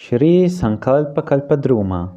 Śrī Saṅkalpa Kalpa Druma,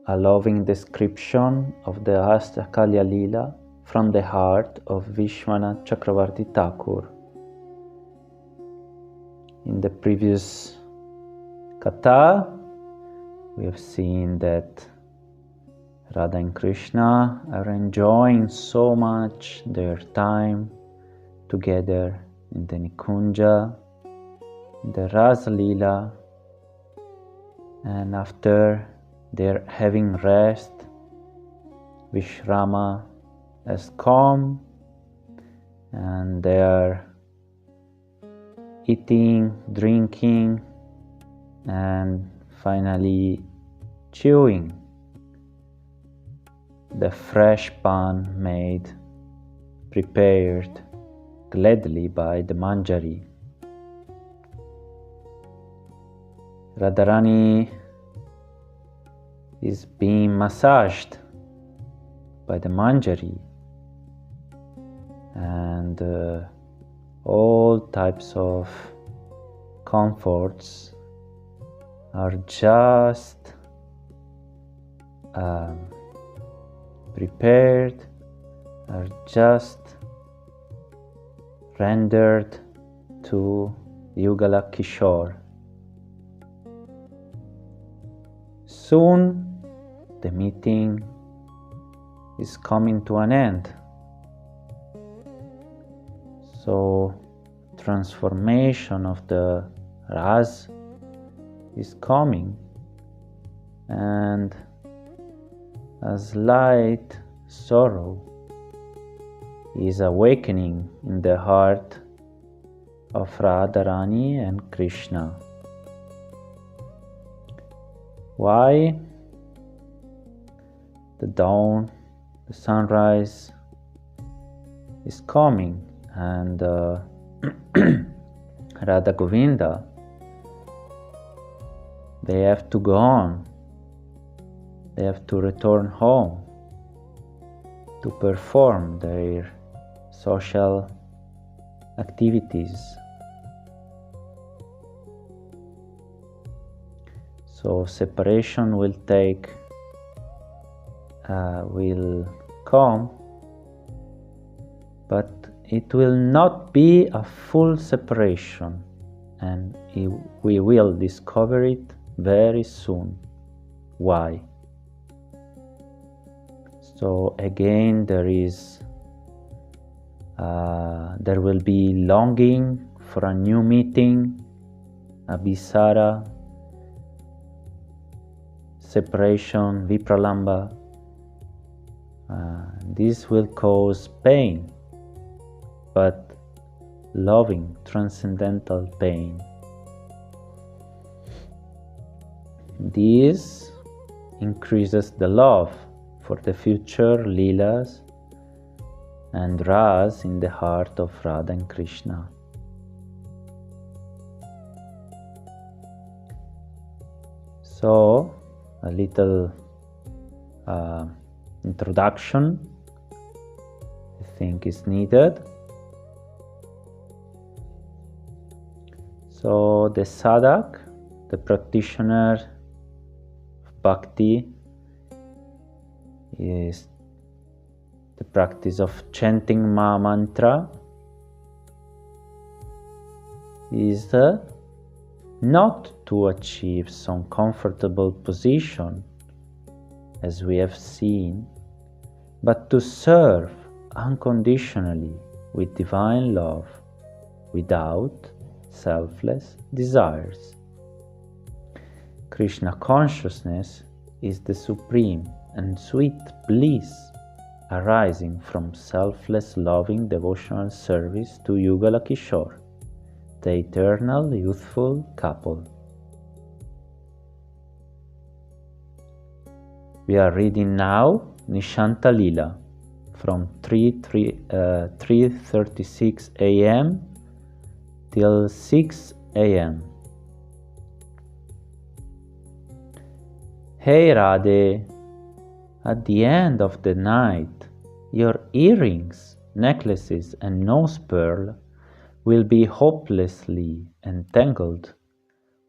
a loving description of the Astakalya Lila from the heart of Vishwanath Chakravarti Thakur. In the previous Katha, we have seen that Radha and Krishna are enjoying so much their time together in the Nikunja, in the Rasa Lila, and after their having rest, Vishrama has come and they are eating, drinking, and finally chewing the fresh pan made, prepared gladly by the mañjarī. Radharani is being massaged by the mañjarī, and all types of comforts are just prepared, are just rendered to Yugala Kishore. Soon the meeting is coming to an end. So transformation of the Ras is coming, and a slight sorrow is awakening in the heart of Radharani and Krishna. Why? The dawn, the sunrise is coming, and Radha Govinda, they have to go on. They have to return home to perform their social activities. So separation will come, but it will not be a full separation, and we will discover it very soon. Why? So again, there will be longing for a new meeting, a visara, separation, vipralamba. This will cause pain, but loving, transcendental pain. This increases the love for the future Līlas and Ras in the heart of Radha and Krishna. So, a little introduction I think is needed. So the sadhak, the practitioner of bhakti, is the practice of chanting Ma mantra, is not to achieve some comfortable position, as we have seen, but to serve unconditionally with divine love, without selfless desires. Krishna consciousness is the supreme and sweet bliss arising from selfless loving devotional service to Yugala Kishore, the eternal youthful couple. We are reading now Nishanta Lila from 3:36 a.m. till 6 a.m. Hey Radhe, at the end of the night, your earrings, necklaces and nose pearl will be hopelessly entangled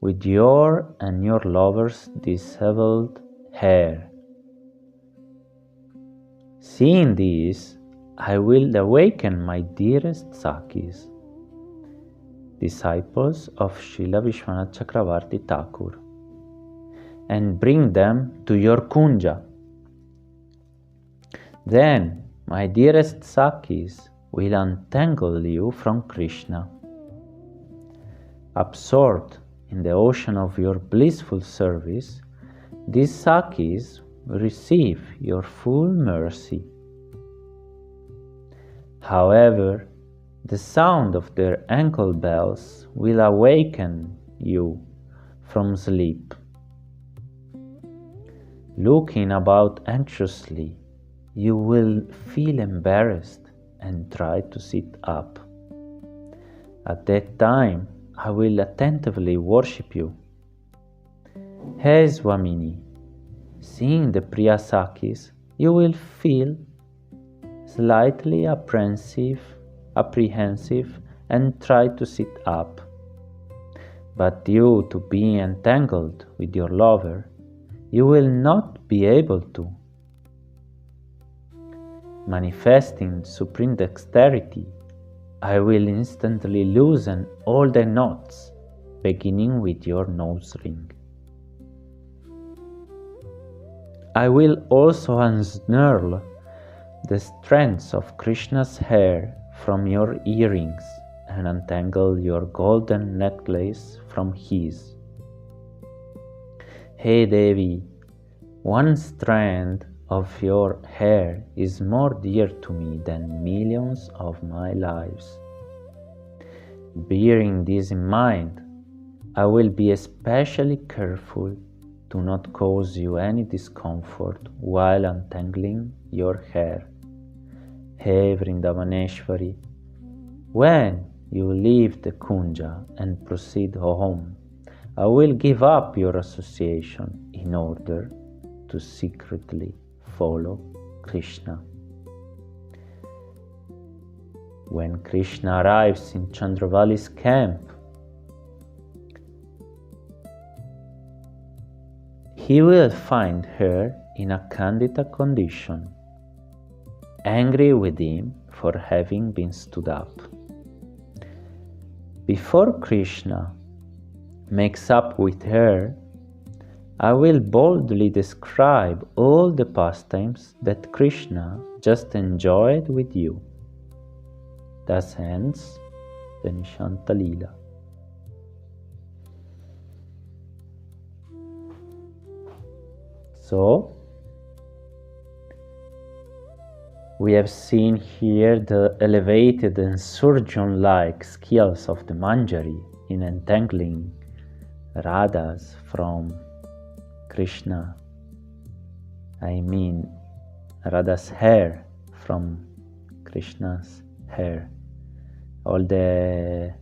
with your and your lover's disheveled hair. Seeing this, I will awaken my dearest Sakis, disciples of Srila Vishwanath Chakravarti Thakur, and bring them to your kunja. Then my dearest Sakis will untangle you from Krishna. Absorbed in the ocean of your blissful service, these Sakis will receive your full mercy. However, the sound of their ankle bells will awaken you from sleep. Looking about anxiously, you will feel embarrassed and try to sit up. At that time, I will attentively worship you. Hey Swamini, seeing the Priya Sakis, you will feel slightly apprehensive and try to sit up. But due to being entangled with your lover, you will not be able to. Manifesting supreme dexterity, I will instantly loosen all the knots, beginning with your nose ring. I will also unsnarl the strands of Krishna's hair from your earrings and untangle your golden necklace from his. Hey Devi, one strand of your hair is more dear to me than millions of my lives. Bearing this in mind, I will be especially careful to not cause you any discomfort while untangling your hair. Hey Vrindavaneshwari, when you leave the kunja and proceed home, I will give up your association in order to secretly follow Krishna. When Krishna arrives in Chandravali's camp, he will find her in a candida condition, angry with him for having been stood up. Before Krishna makes up with her, I will boldly describe all the pastimes that Krishna just enjoyed with you. Thus ends the Nishanta Lila. So, we have seen here the elevated and surgeon-like skills of the mañjarī in entangling Radhas from Krishna. I mean Radha's hair from Krishna's hair. All the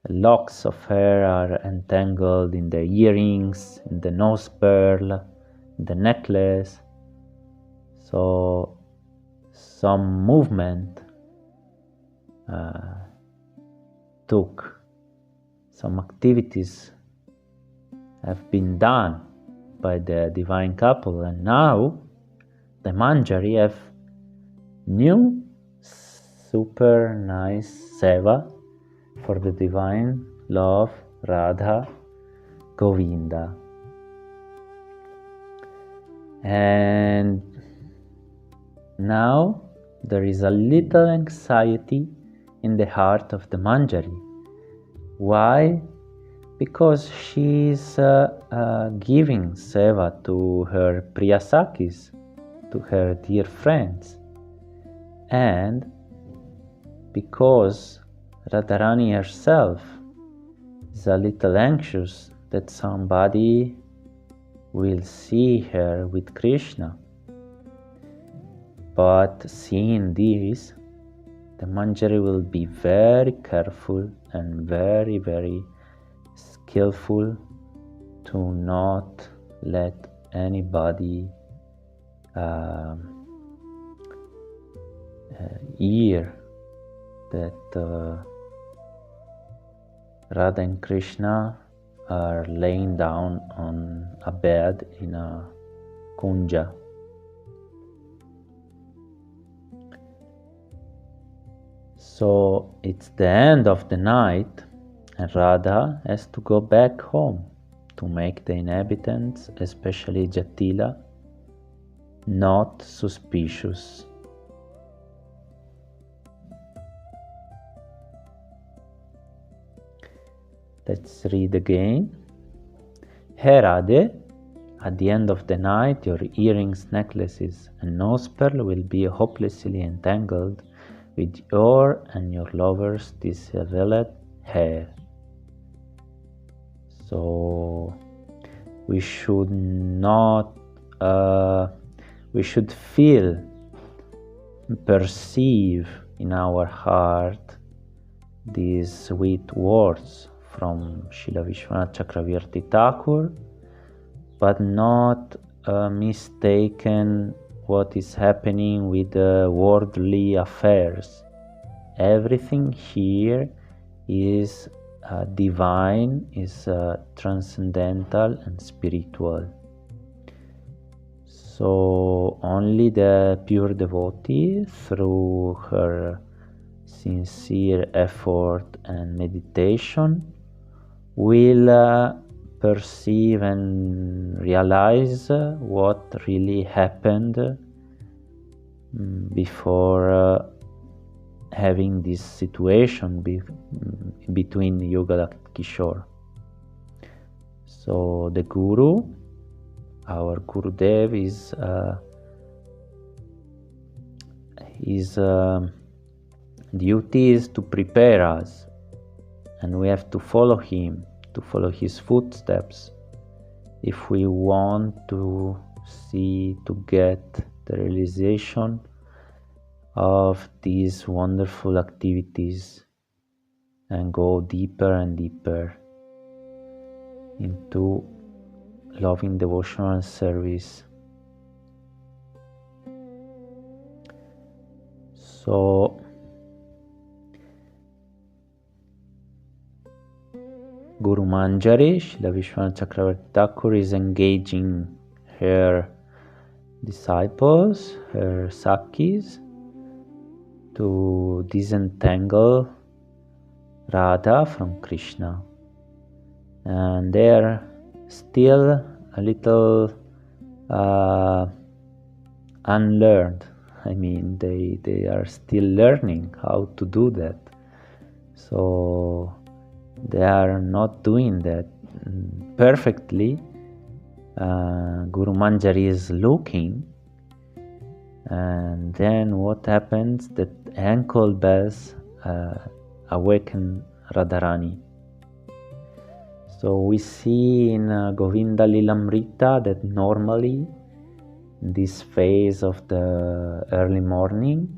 locks of hair are entangled in the earrings, in the nose pearl, in the necklace. So some movement some activities have been done by the divine couple, and now the mañjarī have new super nice seva for the divine love Radha Govinda. And now there is a little anxiety in the heart of the mañjarī. Why? Because she is giving seva to her Priyasakis, to her dear friends, and because Radharani herself is a little anxious that somebody will see her with Krishna. But seeing this, the mañjarī will be very careful and very, very skillful to not let anybody hear that Radha and Krishna are laying down on a bed in a kunja. So it's the end of the night and Radha has to go back home to make the inhabitants, especially Jatila, not suspicious. Let's read again. Hey Radhe, at the end of the night your earrings, necklaces and nose pearl will be hopelessly entangled with your and your lover's disheveled hair. So we should not, we should feel, perceive in our heart these sweet words from Srila Vishwanath Chakravarti Thakur, but not mistaken what is happening with the worldly affairs. Everything here is divine, is transcendental and spiritual. So only the pure devotee, through her sincere effort and meditation, will perceive and realize what really happened before having this situation between Yugala and Kishore. So the Guru, our Gurudev, his duty is to prepare us, and we have to follow him, to follow his footsteps, if we want to see, to get the realization of these wonderful activities and go deeper and deeper into loving devotional service. So Guru Mañjarī, Srila Vishwanath Chakravarti Thakur, is engaging her disciples, her Sakhis, to disentangle Radha from Kṛṣṇa. And they are still a little unlearned. I mean, they are still learning how to do that. So they are not doing that perfectly. Guru Mañjarī is looking, and then what happens? That ankle bells awaken Radharani. So we see in Govinda Lilamrita that normally in this phase of the early morning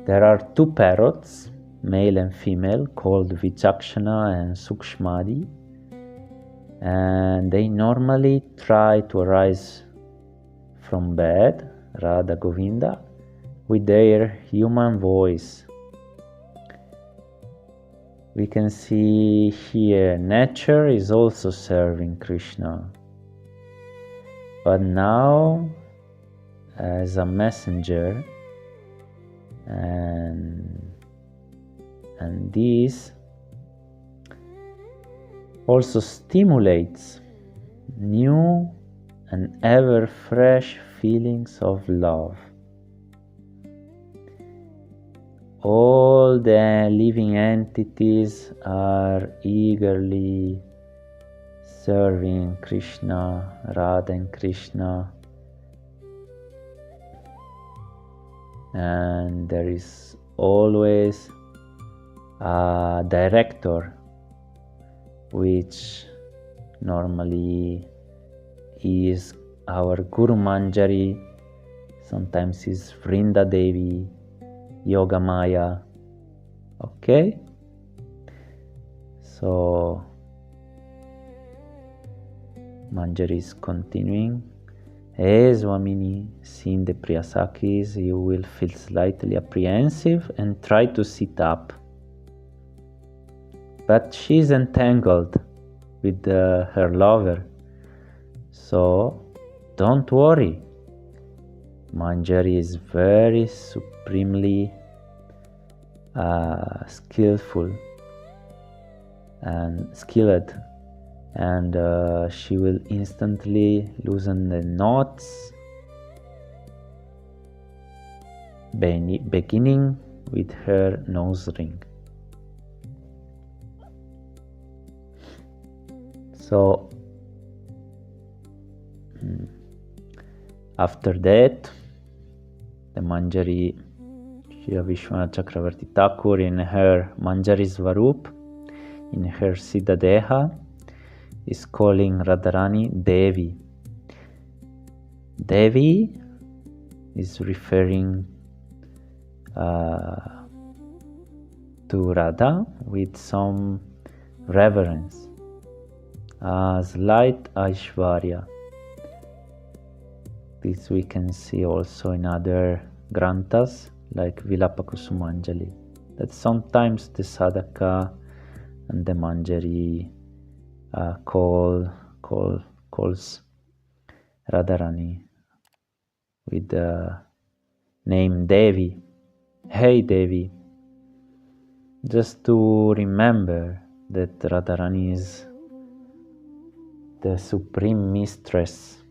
there are two parrots, male and female, called Vichakshana and Sukshmadi, and they normally try to arise from bed, Radha Govinda, with their human voice. We can see here nature is also serving Krishna, but now as a messenger, and this also stimulates new and ever fresh feelings of love. All the living entities are eagerly serving Krishna, Radha and Krishna, and there is always a director, which normally is our Guru Mañjarī, sometimes is Vrinda Devi, Yoga Maya. Okay? So Mañjarī is continuing. As Swamini, seeing the Priyasakis, you will feel slightly apprehensive and try to sit up. But she is entangled with her lover. So don't worry. Mañjarī is very supremely skillful and skilled, and she will instantly loosen the knots, beginning with her nose ring. So after that, the Mañjarī, Shri Vishwanath Chakravarti Thakur, in her Mañjarī Svarup, in her Siddha Deha, is calling Radharani Devi. Devi is referring to Radha with some reverence, as light Aishvarya. This we can see also in other granthas like Vilapakusumanjali, that sometimes the sadhaka and the Mañjarī calls Radharani with the name Devi. Hey Devi, just to remember that Radharani is the supreme mistress.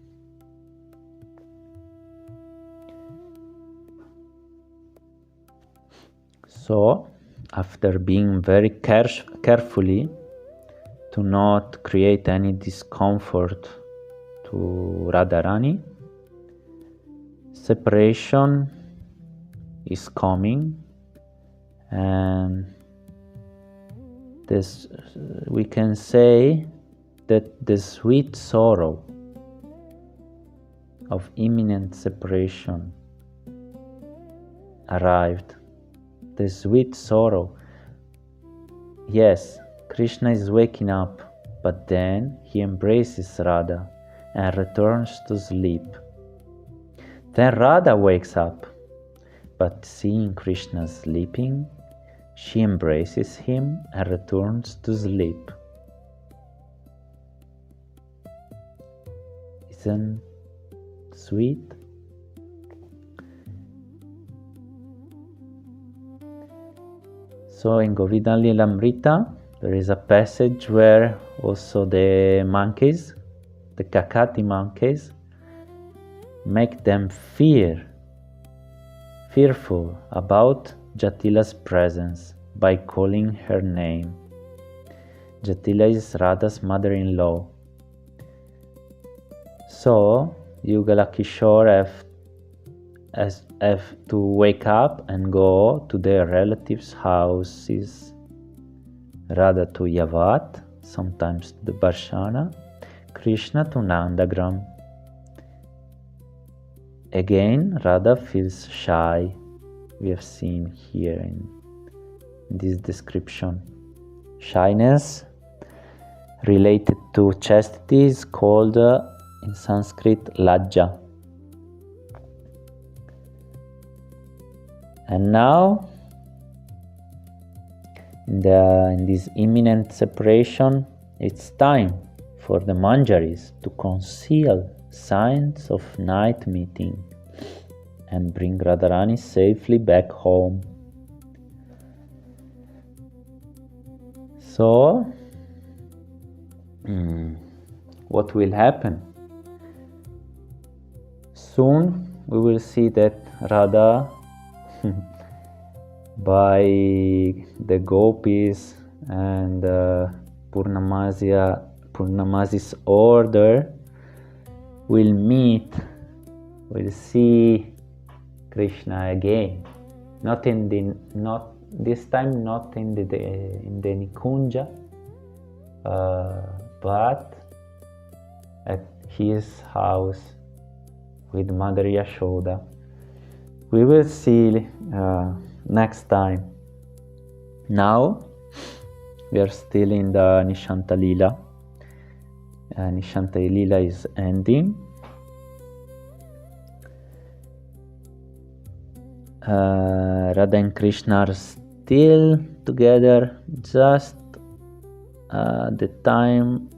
So, after being very carefully to not create any discomfort to Radharani, separation is coming, and this, we can say that the sweet sorrow of imminent separation arrived. The sweet sorrow. Yes, Krishna is waking up, but then he embraces Radha and returns to sleep. Then Radha wakes up, but seeing Krishna sleeping, she embraces him and returns to sleep. Isn't sweet? So in Govindam Lilamrita, there is a passage where also the monkeys, the Kakati monkeys, make them fearful about Jatila's presence by calling her name. Jatila is Radha's mother-in-law. So Yugala Kishore have to wake up and go to their relatives' houses, Radha to Yavat, sometimes to the Barshana, Krishna to Nandagram. Again, Radha feels shy. We have seen here in this description. Shyness related to chastity is called in Sanskrit lajja. And now, in this imminent separation, it's time for the Mañjarīs to conceal signs of night meeting and bring Radharani safely back home. So, what will happen? Soon we will see that Radha, by the gopis and Purnamasi's order, will see Krishna again. This time not in the Nikunja, but at his house with Mother Yashoda. We will see next time. Now we are still in the Nishanta Lila. Nishanta Lila is ending. Radha and Krishna are still together, just the time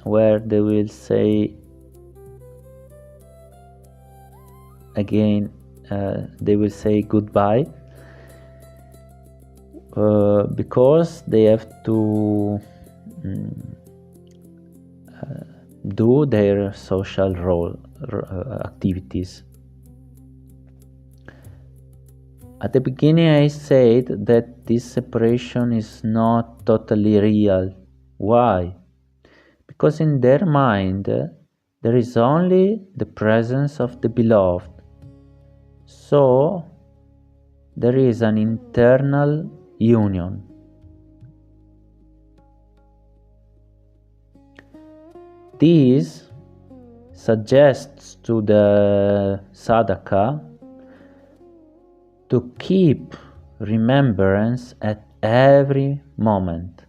where they will say again, they will say goodbye, because they have to do their social role activities. At the beginning I said that this separation is not totally real. Why? Because in their mind there is only the presence of the beloved. So there is an internal union. This suggests to the sadhaka to keep remembrance at every moment.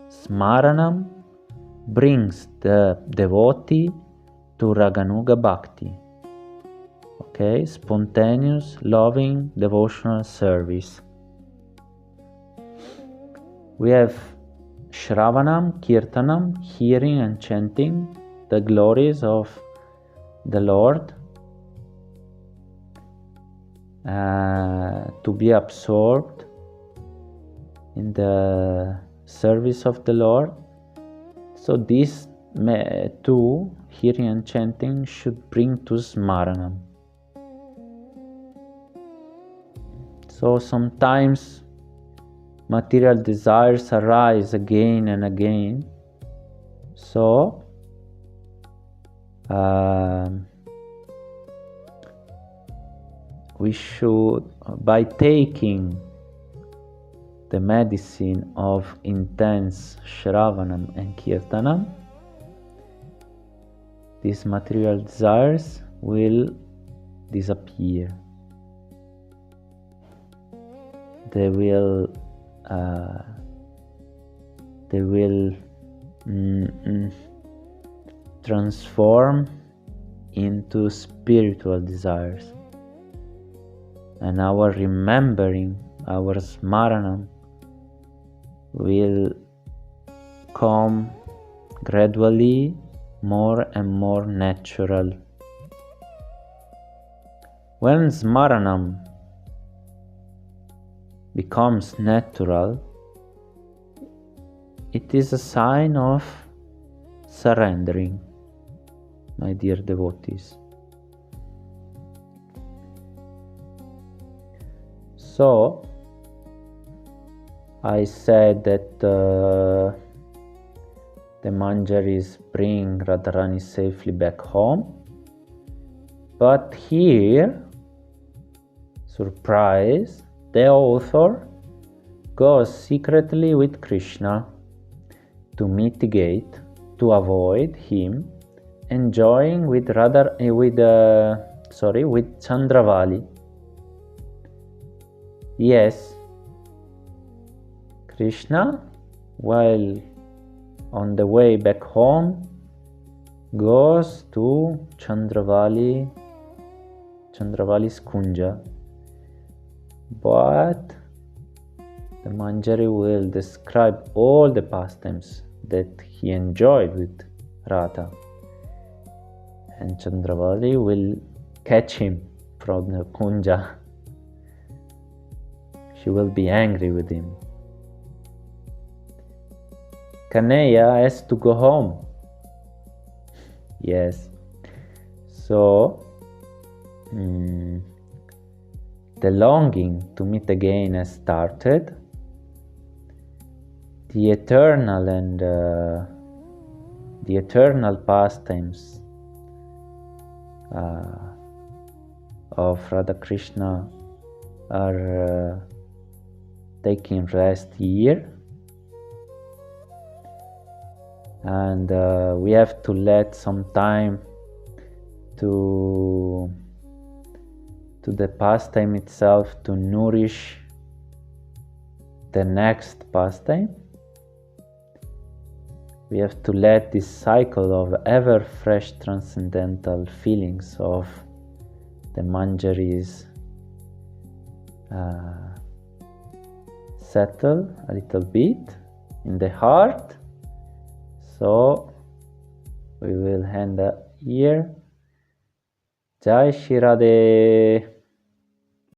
Smaranam brings the devotee to Raganuga Bhakti. Okay, spontaneous, loving, devotional service. We have Shravanam, Kirtanam, hearing and chanting the glories of the Lord, to be absorbed in the service of the Lord. So these two, hearing and chanting, should bring to Smaranam. So sometimes material desires arise again and again. So we should, by taking the medicine of intense Shravanam and Kirtanam, these material desires will disappear. They will transform into spiritual desires, and our remembering, our smaranam, will come gradually more and more natural. When smaranam becomes natural, it is a sign of surrendering, my dear devotees. So, I said that the mañjarīs bring Radharani safely back home, but here, surprise, the author goes secretly with Krishna to mitigate, to avoid him enjoying with Chandravali. Yes, Krishna, while on the way back home, goes to Chandravali's kunja. But the mañjarī will describe all the pastimes that he enjoyed with Radha, and Chandravali will catch him from the kunja. She will be angry with him. Kanhaiya has to go home. Yes. So, the longing to meet again has started. The eternal pastimes of Radha Krishna are taking rest here, and we have to let some time to the pastime itself to nourish the next pastime. We have to let this cycle of ever fresh transcendental feelings of the mañjarīs settle a little bit in the heart. So hand here. Jai Shri Radhe.